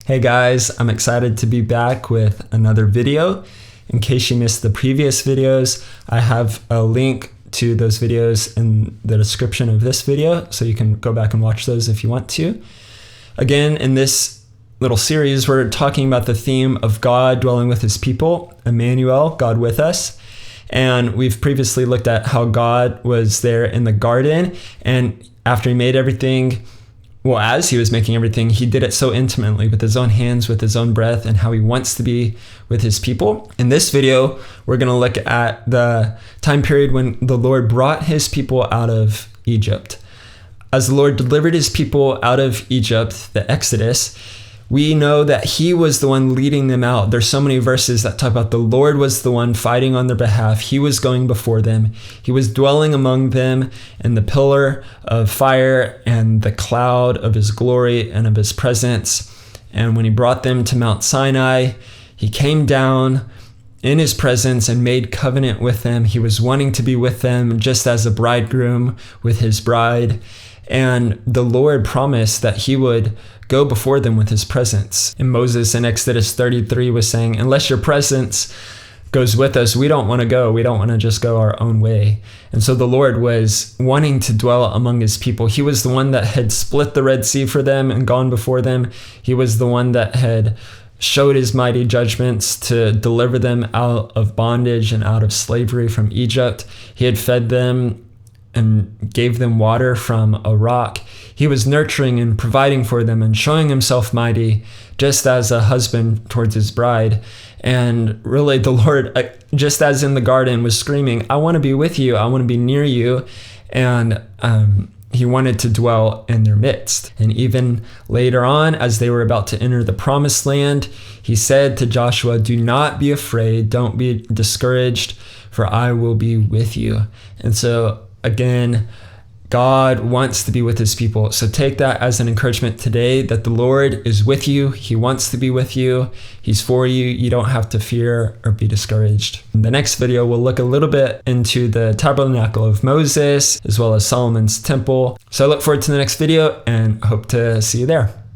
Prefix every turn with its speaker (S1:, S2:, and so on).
S1: Hey guys, I'm excited to be back with another video. In case you missed the previous videos, I have a link to those videos in the description of this video, so you can go back and watch those if you want to. Again, in this little series, we're talking about the theme of God dwelling with his people, Immanuel, God with us. And we've previously looked at how God was there in the garden, and after he made everything, well, as he was making everything, he did it so intimately with his own hands, with his own breath, and how he wants to be with his people. In this video, we're going to look at the time period when the Lord brought his people out of Egypt. As the Lord delivered his people out of Egypt, the Exodus, we know that he was the one leading them out. There's so many verses that talk about the Lord was the one fighting on their behalf. He was going before them. He was dwelling among them in the pillar of fire and the cloud of his glory and of his presence. And when he brought them to Mount Sinai, he came down in his presence and made covenant with them. He was wanting to be with them just as a bridegroom with his bride. And the Lord promised that he would go before them with his presence. And Moses in Exodus 33 was saying, unless your presence goes with us, we don't want to go. We don't want to just go our own way. And so the Lord was wanting to dwell among his people. He was the one that had split the Red Sea for them and gone before them. He was the one that had showed his mighty judgments to deliver them out of bondage and out of slavery from Egypt. He had fed them and gave them water from a rock. He was nurturing and providing for them and showing himself mighty, just as a husband towards his bride. And really the Lord, just as in the garden, was screaming, I want to be with you. I want to be near you. And he wanted to dwell in their midst. And even later on, as they were about to enter the promised land, he said to Joshua, do not be afraid. Don't be discouraged, for I will be with you. And so again, God wants to be with his people. So take that as an encouragement today that the Lord is with you. He wants to be with you. He's for you. You don't have to fear or be discouraged. In the next video, we'll look a little bit into the tabernacle of Moses, as well as Solomon's temple. So I look forward to the next video and hope to see you there.